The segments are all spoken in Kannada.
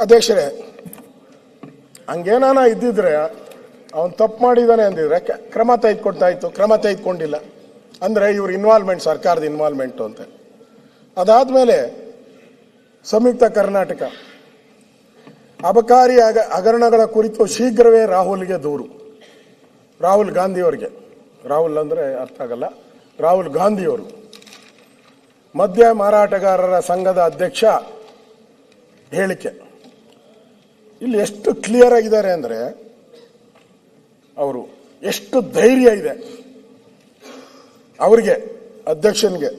ಅಧ್ಯಕ್ಷರೇ, ಹಂಗೇನಾನ ಇದ್ದಿದ್ರೆ ಅವನು ತಪ್ಪು ಮಾಡಿದ್ದಾನೆ ಅಂದಿದ್ರೆ ಕ್ರಮ ತೆಗೆದುಕೊಳ್ತಾ ಇತ್ತು. ಕ್ರಮ ತೆಗೆದುಕೊಂಡಿಲ್ಲ ಅಂದರೆ ಇವ್ರ ಇನ್ವಾಲ್ವ್ಮೆಂಟ್, ಸರ್ಕಾರದ ಇನ್ವಾಲ್ವ್ಮೆಂಟು ಅಂತ. ಅದಾದಮೇಲೆ ಸಂಯುಕ್ತ ಕರ್ನಾಟಕ ಅಬಕಾರಿ ಹಗರಣಗಳ ಕುರಿತು ಶೀಘ್ರವೇ ರಾಹುಲ್ಗೆ ದೂರು. ರಾಹುಲ್ ಗಾಂಧಿಯವರಿಗೆ, ರಾಹುಲ್ ಅಂದರೆ ಅರ್ಥ ಆಗಲ್ಲ, ರಾಹುಲ್ ಗಾಂಧಿಯವರು ಮದ್ಯ ಮಾರಾಟಗಾರರ ಸಂಘದ ಅಧ್ಯಕ್ಷ ಹೇಳಿಕೆ. ಇಲ್ಲಿ ಎಷ್ಟು ಕ್ಲಿಯರ್ ಆಗಿದ್ದಾರೆ ಅಂದರೆ, ಅವರು ಎಷ್ಟು ಧೈರ್ಯ ಇದೆ ಅವರಿಗೆ, ಅಧ್ಯಕ್ಷನಿಗೆ,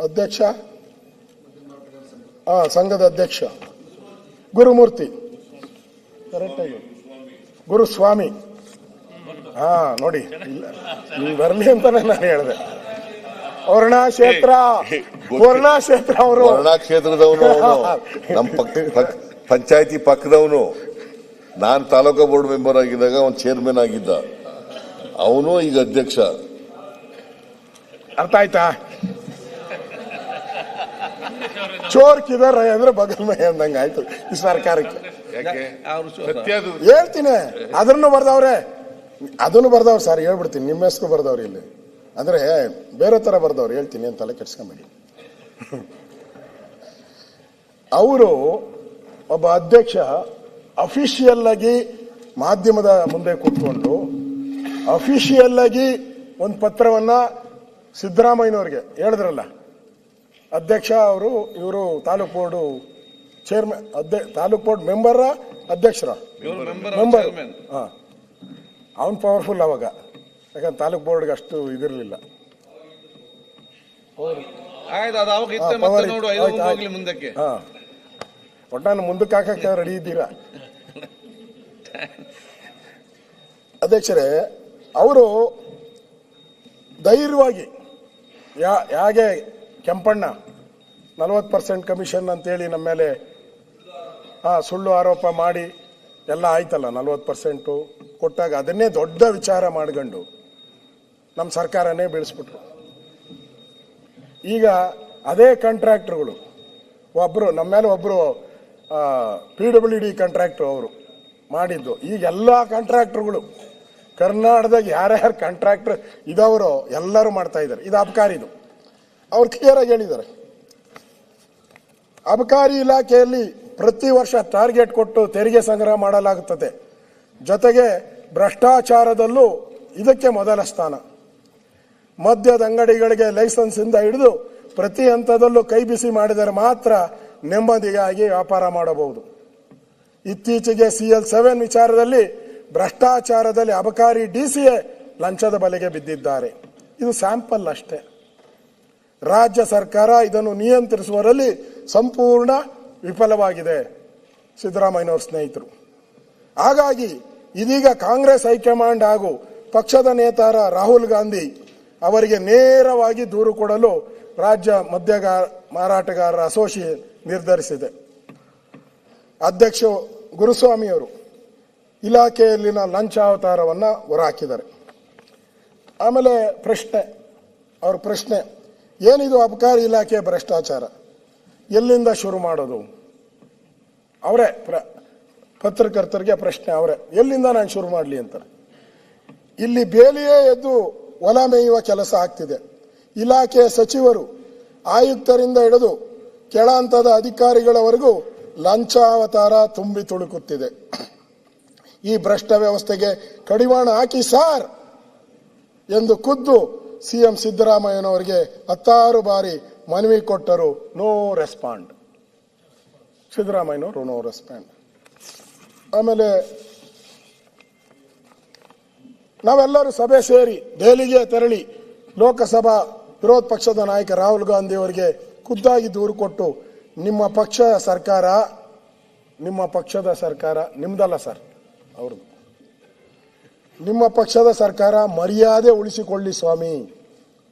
ಅಧ್ಯಕ್ಷ ಸಂಘದ ಅಧ್ಯಕ್ಷ ಗುರುಮೂರ್ತಿ, ಕರೆಕ್ಟಾಗಿ ಗುರುಸ್ವಾಮಿ. ನೋಡಿ, ನೀವು ಬರಲಿ ಅಂತಾನೆ ನಾನು ಹೇಳಿದೆ. ವರ್ಣಾ ಕ್ಷೇತ್ರ ಅವರು ವರ್ಣಾ ಕ್ಷೇತ್ರದವನು, ನಮ್ಮ ಪಂಚಾಯತಿ ಪಕ್ಕದವನು. ನಾನು ತಾಲೂಕಾ ಬೋರ್ಡ್ ಮೆಂಬರ್ ಆಗಿದ್ದಾಗ ಅವನು ಚೇರ್ಮನ್ ಆಗಿದ್ದ, ಅವನು ಈಗ ಅಧ್ಯಕ್ಷ. ಅರ್ಥ ಆಯ್ತಾ? ಚೋರ್ ಕಿದರ್ ಅಂದ್ರೆ ಬಗಲ್ ಮೇ ಅಂದಂಗ ಆಯ್ತು ಈ ಸರ್ಕಾರಕ್ಕೆ. ಹೇಳ್ತೀನಿ, ಅದನ್ನು ಬರ್ದವ್ರೆ ಸರ್, ಹೇಳ್ಬಿಡ್ತೀನಿ. ನಿಮ್ಮ ಹೆಸರು ಬರ್ದವ್ರು ಇಲ್ಲಿ ಅಂದ್ರೆ ಬೇರೆ ತರ ಬರ್ದವ್ರು, ಹೇಳ್ತೀನಿ ಅಂತಲ್ಲ, ಕೆಡ್ಸ್ಕೊಂಬೇಡಿ. ಅವರು ಒಬ್ಬ ಅಧ್ಯಕ್ಷ ಅಫಿಷಿಯಲ್ ಆಗಿ ಮಾಧ್ಯಮದ ಮುಂದೆ ಕೂತ್ಕೊಂಡು ಅಫಿಷಿಯಲ್ ಆಗಿ ಒಂದು ಪತ್ರವನ್ನ ಸಿದ್ದರಾಮಯ್ಯನವ್ರಿಗೆ ಹೇಳಿದ್ರಲ್ಲ. ಅಧ್ಯಕ್ಷ ಅವರು, ಇವರು taluk board chairman, taluk board member, ಅಧ್ಯಕ್ಷರ ಮೆಂಬರ್. ಅವನ್ ಪವರ್ಫುಲ್ ಅವಾಗ, ಯಾಕಂದ್ರೆ ತಾಲೂಕ್ ಬೋರ್ಡ್ಗೆ ಅಷ್ಟು ಇದಿರಲಿಲ್ಲ. ಒಟ್ಟಾನು ಮುಂದಕ್ಕೆ ಹಾಕಕ್ಕೆ ರೆಡಿ ಇದ್ದೀರಾ ಅಧ್ಯಕ್ಷರೇ? ಅವರು ಧೈರ್ಯವಾಗಿ ಹೇಗೆ ಕೆಂಪಣ್ಣ 40% ಕಮಿಷನ್ ಅಂತೇಳಿ ನಮ್ಮ ಮೇಲೆ ಸುಳ್ಳು ಆರೋಪ ಮಾಡಿ ಎಲ್ಲ ಆಯ್ತಲ್ಲ, 40% ಕೊಟ್ಟಾಗ ಅದನ್ನೇ ದೊಡ್ಡ ವಿಚಾರ ಮಾಡ್ಕೊಂಡು ನಮ್ಮ ಸರ್ಕಾರನೇ ಬೀಳಿಸ್ಬಿಟ್ರು. ಈಗ ಅದೇ ಕಾಂಟ್ರಾಕ್ಟರ್ಗಳು ಒಬ್ಬರು ನಮ್ಮ ಮೇಲೆ, ಒಬ್ಬರು PWD ಕಾಂಟ್ರಾಕ್ಟರ್ ಅವರು ಮಾಡಿದ್ದು. ಈಗ ಎಲ್ಲ ಕಾಂಟ್ರಾಕ್ಟರ್ಗಳು ಕರ್ನಾಟಕದಾಗ ಯಾರ್ಯಾರು ಕಾಂಟ್ರಾಕ್ಟರ್ ಇದವರು ಎಲ್ಲರೂ ಮಾಡ್ತಾ ಇದ್ದಾರೆ. ಇದು ಅಬಕಾರಿದು. ಅವ್ರು ಕ್ಲಿಯರ್ ಆಗಿ ಹೇಳಿದ್ದಾರೆ, ಅಬಕಾರಿ ಇಲಾಖೆಯಲ್ಲಿ ಪ್ರತಿ ವರ್ಷ ಟಾರ್ಗೆಟ್ ಕೊಟ್ಟು ತೆರಿಗೆ ಸಂಗ್ರಹ ಮಾಡಲಾಗುತ್ತದೆ. ಜೊತೆಗೆ ಭ್ರಷ್ಟಾಚಾರದಲ್ಲೂ ಇದಕ್ಕೆ ಮೊದಲ ಸ್ಥಾನ. ಮದ್ಯದ ಅಂಗಡಿಗಳಿಗೆ ಲೈಸೆನ್ಸ್ ಇಂದ ಹಿಡಿದು ಪ್ರತಿ ಹಂತದಲ್ಲೂ ಕೈ ಬಿಸಿ ಮಾಡಿದರೆ ಮಾತ್ರ ನೆಮ್ಮದಿಯಾಗಿ ವ್ಯಾಪಾರ ಮಾಡಬಹುದು. ಇತ್ತೀಚೆಗೆ CL7 ವಿಚಾರದಲ್ಲಿ ಭ್ರಷ್ಟಾಚಾರದಲ್ಲಿ ಅಬಕಾರಿ DCA ಲಂಚದ ಬಲೆಗೆ ಬಿದ್ದಿದ್ದಾರೆ. ಇದು ಸ್ಯಾಂಪಲ್ ಅಷ್ಟೇ. ರಾಜ್ಯ ಸರ್ಕಾರ ಇದನ್ನು ನಿಯಂತ್ರಿಸುವಲ್ಲಿ ಸಂಪೂರ್ಣ ವಿಫಲವಾಗಿದೆ ಸಿದ್ದರಾಮಯ್ಯನವ್ರ ಸ್ನೇಹಿತರು. ಹಾಗಾಗಿ ಇದೀಗ ಕಾಂಗ್ರೆಸ್ ಹೈಕಮಾಂಡ್ ಹಾಗೂ ಪಕ್ಷದ ನೇತಾರ ರಾಹುಲ್ ಗಾಂಧಿ ಅವರಿಗೆ ನೇರವಾಗಿ ದೂರು ಕೊಡಲು ರಾಜ್ಯ ಮದ್ಯ ಮಾರಾಟಗಾರರ ಅಸೋಸಿಯೇಷನ್ ನಿರ್ಧರಿಸಿದೆ. ಅಧ್ಯಕ್ಷ ಗುರುಸ್ವಾಮಿ ಅವರು ಇಲಾಖೆಯಲ್ಲಿನ ಲಂಚಾವತಾರವನ್ನು ಹೊರಹಾಕಿದ್ದಾರೆ. ಆಮೇಲೆ ಅವ್ರ ಪ್ರಶ್ನೆ ಏನಿದು ಅಬಕಾರಿ ಇಲಾಖೆ ಭ್ರಷ್ಟಾಚಾರ, ಎಲ್ಲಿಂದ ಶುರು ಮಾಡೋದು? ಅವರೇ ಪತ್ರಕರ್ತರಿಗೆ ಪ್ರಶ್ನೆ, ಅವರೇ ಎಲ್ಲಿಂದ ನಾನು ಶುರು ಮಾಡಲಿ ಅಂತಾರೆ. ಇಲ್ಲಿ ಬೇಲಿಯೇ ಎದ್ದು ಹೊಲ ಮೇಯುವ ಕೆಲಸ ಆಗ್ತಿದೆ. ಇಲಾಖೆಯ ಸಚಿವರು, ಆಯುಕ್ತರಿಂದ ಹಿಡಿದು ಕೆಳ ಹಂತದ ಅಧಿಕಾರಿಗಳವರೆಗೂ ಲಂಚಾವತಾರ ತುಂಬಿ ತುಳುಕುತ್ತಿದೆ. ಈ ಭ್ರಷ್ಟ ವ್ಯವಸ್ಥೆಗೆ ಕಡಿವಾಣ ಹಾಕಿ ಸಾರ್ ಎಂದು ಖುದ್ದು CM ಸಿದ್ದರಾಮಯ್ಯನವರಿಗೆ 16 ಬಾರಿ ಮನವಿ ಕೊಟ್ಟರು. No respond. ಸಿದ್ದರಾಮಯ್ಯನವರು ನೋ ರೆಸ್ಪಾಂಡ್. ಆಮೇಲೆ ನಾವೆಲ್ಲರೂ ಸಭೆ ಸೇರಿ ದೆಹಲಿಗೆ ತೆರಳಿ ಲೋಕಸಭಾ ವಿರೋಧ ಪಕ್ಷದ ನಾಯಕ ರಾಹುಲ್ ಗಾಂಧಿ ಅವರಿಗೆ ಖುದ್ದಾಗಿ ದೂರು ಕೊಟ್ಟು, ನಿಮ್ಮ ಪಕ್ಷದ ಸರ್ಕಾರ ನಿಮ್ದಲ್ಲ ಸರ್, ಅವ್ರದ್ದು, ನಿಮ್ಮ ಪಕ್ಷದ ಸರ್ಕಾರ ಮರ್ಯಾದೆ ಉಳಿಸಿಕೊಳ್ಳಿ ಸ್ವಾಮಿ.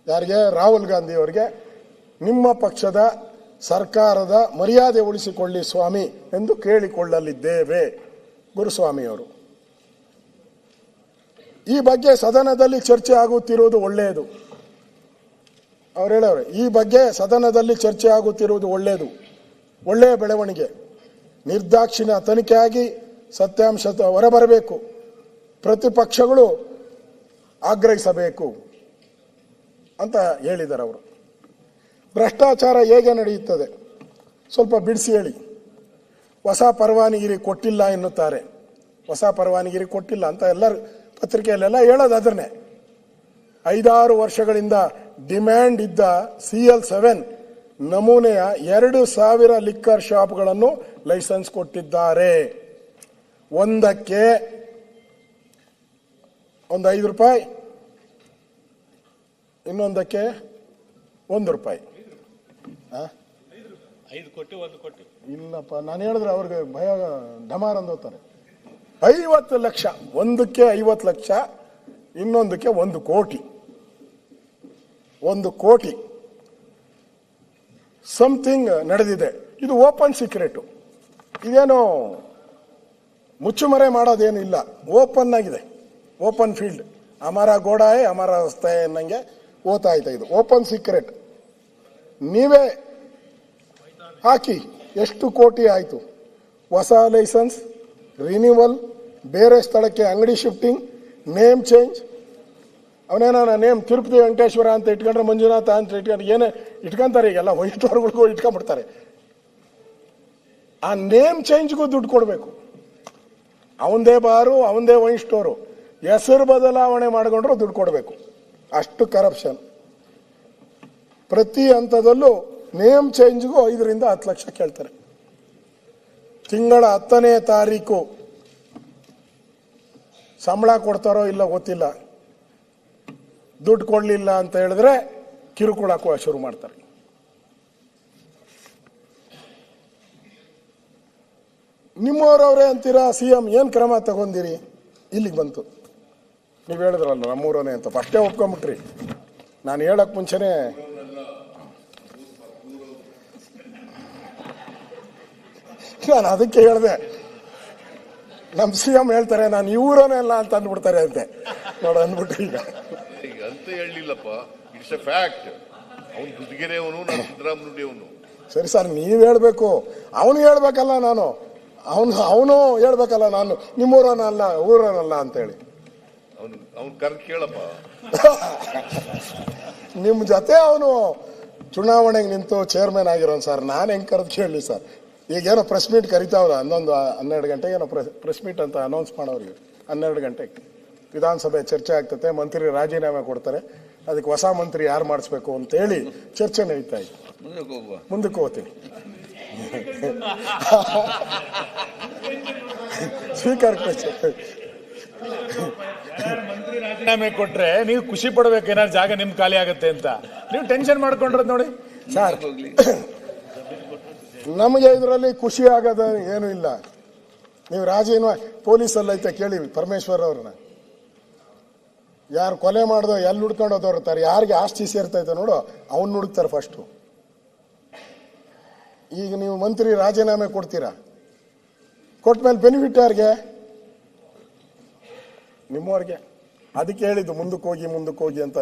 ಯಾರಿಗೆ? ರಾಹುಲ್ ಗಾಂಧಿ ಅವರಿಗೆ, ನಿಮ್ಮ ಪಕ್ಷದ ಸರ್ಕಾರದ ಮರ್ಯಾದೆ ಉಳಿಸಿಕೊಳ್ಳಿ ಸ್ವಾಮಿ ಎಂದು ಕೇಳಿಕೊಳ್ಳಲಿದ್ದೇವೆ ಗುರುಸ್ವಾಮಿಯವರು. ಈ ಬಗ್ಗೆ ಸದನದಲ್ಲಿ ಚರ್ಚೆ ಆಗುತ್ತಿರುವುದು ಒಳ್ಳೆಯದು. ಅವ್ರು ಹೇಳವ್ರೆ, ಈ ಬಗ್ಗೆ ಸದನದಲ್ಲಿ ಚರ್ಚೆ ಆಗುತ್ತಿರುವುದು ಒಳ್ಳೆಯದು, ಒಳ್ಳೆಯ ಬೆಳವಣಿಗೆ. ನಿರ್ದಾಕ್ಷಿಣ್ಯ ತನಿಖೆ ಆಗಿ ಸತ್ಯಾಂಶ ಹೊರಬರಬೇಕು. ಪ್ರತಿಪಕ್ಷಗಳು ಆಗ್ರಹಿಸಬೇಕು ಅಂತ ಹೇಳಿದ್ದಾರೆ ಅವರು. ಭ್ರಷ್ಟಾಚಾರ ಹೇಗೆ ನಡೆಯುತ್ತದೆ ಸ್ವಲ್ಪ ಬಿಡಿಸಿ ಹೇಳಿ. ಹೊಸ ಪರವಾನಗಿರಿ ಕೊಟ್ಟಿಲ್ಲ ಎನ್ನುತ್ತಾರೆ. ಹೊಸ ಪರವಾನಗಿರಿ ಕೊಟ್ಟಿಲ್ಲ ಅಂತ ಎಲ್ಲರೂ ಪತ್ರಿಕೆಯಲ್ಲೆಲ್ಲ ಹೇಳೋದು ಅದನ್ನೇ. 5-6 ವರ್ಷಗಳಿಂದ ಡಿಮ್ಯಾಂಡ್ ಇದ್ದ CL7 ನಮೂನೆಯ 2,000 ಲಿಕ್ಕರ್ ಶಾಪ್ಗಳನ್ನು ಲೈಸೆನ್ಸ್ ಕೊಟ್ಟಿದ್ದಾರೆ. ಒಂದಕ್ಕೆ ಒಂದು ₹5, ಇನ್ನೊಂದಕ್ಕೆ ₹1. ಇಲ್ಲಪ್ಪ, ನಾನು ಹೇಳಿದ್ರೆ ಅವ್ರಿಗೆ ಭಯ ಢಮಾರ್ ಅಂದೋತಾರೆ. 50 ಲಕ್ಷ, ಒಂದಕ್ಕೆ 50 ಲಕ್ಷ, ಇನ್ನೊಂದಕ್ಕೆ 1 ಕೋಟಿ. 1 ಕೋಟಿ ಸಮಥಿಂಗ್ ನಡೆದಿದೆ. ಇದು ಓಪನ್ ಸೀಕ್ರೆಟ್, ಇದೇನು ಮುಚ್ಚುಮರೆ ಮಾಡೋದೇನು ಇಲ್ಲ, ಓಪನ್ ಆಗಿದೆ, ಓಪನ್ ಫೀಲ್ಡ್. ಅಮರ ಗೋಡಾಯ್ ಅಮರ ರಸ್ತೆ ಅನ್ನಂಗೆ ಓದ್ತಾ ಇದೆ. ಇದು ಓಪನ್ ಸೀಕ್ರೆಟ್. ನೀವೇ ಹಾಕಿ ಎಷ್ಟು ಕೋಟಿ ಆಯಿತು. ಹೊಸ ಲೈಸೆನ್ಸ್, ರಿನ್ಯೂವಲ್, ಬೇರೆ ಸ್ಥಳಕ್ಕೆ ಅಂಗಡಿ ಶಿಫ್ಟಿಂಗ್, ನೇಮ್ ಚೇಂಜ್. ಅವನೇನ ನೇಮ್ ತಿರುಪತಿ ವೆಂಕಟೇಶ್ವರ ಅಂತ ಇಟ್ಕೊಂಡ್ರೆ ಮಂಜುನಾಥ ಅಂತ ಇಟ್ಕೊಂಡ್ರೆ ಏನೇ ಇಟ್ಕೊಂತಾರೆ. ಈಗೆಲ್ಲ ವೈಷ್ಣವರುಗಳಿಗೂ ಇಟ್ಕೊಂಡ್ಬಿಡ್ತಾರೆ. ಆ ನೇಮ್ ಚೇಂಜ್ಗೂ ದುಡ್ಡು ಕೊಡಬೇಕು. ಅವಂದೇ ಬಾರು, ಅವಂದೇ ವೈನ್ ಸ್ಟೋರು, ಹೆಸರು ಬದಲಾವಣೆ ಮಾಡಿಕೊಂಡ್ರು ದುಡ್ಡು ಕೊಡಬೇಕು. ಅಷ್ಟು ಕರಪ್ಷನ್. ಪ್ರತಿ ಹಂತದಲ್ಲೂ ನೇಮ್ ಚೇಂಜ್ಗೂ 5ರಿಂದ 10 ಲಕ್ಷ ಕೇಳ್ತಾರೆ. ತಿಂಗಳ 10ನೇ ತಾರೀಕು ಸಂಬಳ ಕೊಡ್ತಾರೋ ಇಲ್ಲ ಗೊತ್ತಿಲ್ಲ. ದುಡ್ಡು ಕೊಡಲಿಲ್ಲ ಅಂತ ಹೇಳಿದ್ರೆ ಕಿರುಕುಳ ಶುರು ಮಾಡ್ತಾರೆ. ನಿಮ್ಮವರವರೇ ಅಂತೀರಾ CM ಏನ್ ಕ್ರಮ ತಗೊಂಡಿರಿ? ಇಲ್ಲಿಗೆ ಬಂತು. ನೀವು ಹೇಳಿದ್ರಲ್ಲ ನಮ್ಮೂರನೇ ಅಂತ, ಫಸ್ಟೇ ಒಪ್ಕೊಂಬಿಟ್ರಿ. ನಾನು ಹೇಳಕ್ ಮುಂಚೆನೆ ನಾನು ಅದಕ್ಕೆ ಹೇಳಿದೆ, ನಮ್ಮ CM ಹೇಳ್ತಾರೆ ನಾನು ಇವರನೇ ಅಲ್ಲ ಅಂತ ಅಂದ್ಬಿಡ್ತಾರೆ ಅಂತೆ. ನೋಡ ಅಂದ್ಬಿಟ್ರಿ. ಈಗ ಅಂತ ಹೇಳಿಲ್ಲಪ್ಪ, ಇಟ್ಸ್ ಎ ಫ್ಯಾಕ್ಟ್. ಅವನು ದುಡ್ಡಿಗೆರೆ ಅವನು, ನಾನು ಸಿದ್ದರಾಮಯ್ಯ ಅವನು. ಸರಿ ಸರ್, ನೀವು ಹೇಳ್ಬೇಕು, ಅವನು ಹೇಳ್ಬೇಕಲ್ಲ. ಅವನು ಹೇಳ್ಬೇಕಲ್ಲ, ನಾನು ನಿಮ್ಮೂರನಲ್ಲ ಊರನಲ್ಲ ಅಂತ ಹೇಳಿ. ಅವನು ಕರ್ ಕೇಳಪ್ಪ. ನಿಮ್ಮ ಜೊತೆ ಅವನು ಚುನಾವಣೆಗೆ ನಿಂತು ಚೇರ್ಮನ್ ಆಗಿರೋನು ಸರ್. ನಾನು ಹೆಂಗೆ ಕರೆದು ಕೇಳಲಿ ಸರ್? ಈಗೇನೋ ಪ್ರೆಸ್ ಮೀಟ್ ಕರಿತಾವ್ರ 12 ಗಂಟೆಗೆ ಏನೋ ಪ್ರೆಸ್ ಮೀಟ್ ಅಂತ ಅನೌನ್ಸ್ ಮಾಡೋರಿಗೆ. 12 ಗಂಟೆಗೆ ವಿಧಾನಸಭೆ ಚರ್ಚೆ ಆಗ್ತದೆ. ಮಂತ್ರಿ ರಾಜೀನಾಮೆ ಕೊಡ್ತಾರೆ. ಅದಕ್ಕೆ ಹೊಸ ಮಂತ್ರಿ ಯಾರು ಮಾಡಿಸ್ಬೇಕು ಅಂತ ಹೇಳಿ ಚರ್ಚೆ ನಡೀತಾ ಇದೆ. ಮುಂದಕ್ಕೆ ಹೋಗ್ತೀನಿ. ಸ್ಪೀಕರ್ ಮಂತ್ರಿ ರಾಜೀನಾಮೆ ಕೊಟ್ರೆ ನೀವು ಖುಷಿ ಪಡ್ಬೇಕು, ಏನಾದ್ರು ಜಾಗ ನಿಮ್ ಖಾಲಿ ಆಗತ್ತೆ ಅಂತ. ನೀವು ಟೆನ್ಷನ್ ಮಾಡ್ಕೊಂಡ್ರದ್ ನೋಡಿ ಸರ್. ನಮಗೆ ಇದರಲ್ಲಿ ಖುಷಿ ಆಗೋದ ಏನು ಇಲ್ಲ. ನೀವು ರಾಜೀನಾಮೆ ಪೊಲೀಸಲ್ಲಿ ಐತೆ ಕೇಳಿ ಪರಮೇಶ್ವರ್ ಅವ್ರನ್ನ. ಯಾರು ಕೊಲೆ ಮಾಡ್ದೋ ಎಲ್ಲಿ ಹುಡ್ಕೊಂಡು ಹೋದವ್ರತಾರೆ, ಯಾರಿಗೆ ಆಸ್ತಿ ಸೇರ್ತೈತೆ ನೋಡು ಅವನ್ನ ಹುಡುಕ್ತಾರೆ ಫಸ್ಟು. ಈಗ ನೀವು ಮಂತ್ರಿ ರಾಜೀನಾಮೆ ಕೊಡ್ತೀರಾ, ಕೊಟ್ಮೇಲೆ ಬೆನಿಫಿಟ್ ಯಾರಿಗೆ? ನಿಮ್ಮವ್ರಿಗೆ. ಅದಕ್ಕೆ ಹೇಳಿದ್ದು ಮುಂದಕ್ಕೆ ಹೋಗಿ ಅಂತ.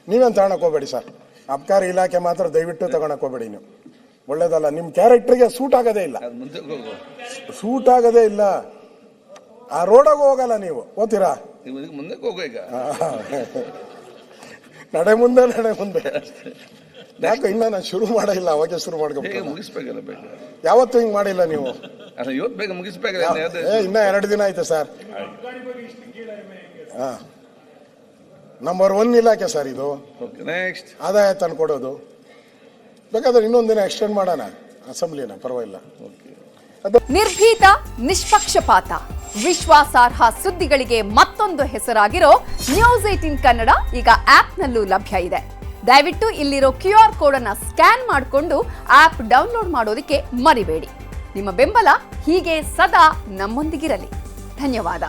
ನೀವೇನು ತಗೊಳಕ್ ಹೋಗ್ಬೇಡಿ ಸರ್. ಅಬ್ಕಾರಿ ಇಲಾಖೆ ಮಾತ್ರ ದಯವಿಟ್ಟು ತಗೊಳಕ್ ಹೋಗ್ಬೇಡಿ. ನೀವು ಒಳ್ಳೇದಲ್ಲ, ನಿಮ್ಮ ಕ್ಯಾರೆಕ್ಟರ್ಗೆ ಸೂಟ್ ಆಗೋದೇ ಇಲ್ಲ. ಆ ರೋಡಾಗ ಹೋಗಲ್ಲ ನೀವು. ಓದ್ತೀರಾ? ಮುಂದಕ್ಕೆ ಹೋಗೋ. ಈಗ ನಡೆ ಮುಂದೆ ಯಾಕೆ ಇನ್ನ ನಾನು ಶುರು ಮಾಡಿಲ್ಲ, ಅವಾಗೆ ಶುರು ಮಾಡ್ಕೊಂಡು ಮುಗಿಸ್ಬೇಕಲ್ಲ. ಬೇಗ ಯಾವತ್ತೂ ಹಿಂಗ್ ಮಾಡಿಲ್ಲ ನೀವು. ಇವತ್ತು ಬೇಗ ಮುಗಿಸ್ಬೇಕಲ್ಲ. ಇನ್ನ 2 ದಿನ ಆಯ್ತು ಸರ್. ನಂಬರ್ 1 ಇಲಾಖೆ ಸರ್ ಇದು. ನೆಕ್ಸ್ಟ್ ಆದಾಯ ತಂದ್ಕೊಡೋದು. ಬೇಕಾದ್ರೆ ಇನ್ನೊಂದು ದಿನ ಎಕ್ಸ್ಟೆಂಡ್ ಮಾಡೋಣ ಅಸೆಂಬ್ಲಿನ, ಪರವಾಗಿಲ್ಲ. ನಿರ್ಭೀತ, ನಿಷ್ಪಕ್ಷಪಾತ, ವಿಶ್ವಾಸಾರ್ಹ ಸುದ್ದಿಗಳಿಗೆ ಮತ್ತೊಂದು ಹೆಸರಾಗಿರೋ ನ್ಯೂಸ್ 18 ಕನ್ನಡ ಈಗ ಆಪ್ನಲ್ಲೂ ಲಭ್ಯ ಇದೆ. ದಯವಿಟ್ಟು ಇಲ್ಲಿರೋ QR ಕೋಡ್ ಅನ್ನ ಸ್ಕ್ಯಾನ್ ಮಾಡಿಕೊಂಡು ಆಪ್ ಡೌನ್ಲೋಡ್ ಮಾಡೋದಕ್ಕೆ ಮರಿಬೇಡಿ. ನಿಮ್ಮ ಬೆಂಬಲ ಹೀಗೆ ಸದಾ ನಮ್ಮೊಂದಿಗಿರಲಿ. ಧನ್ಯವಾದ.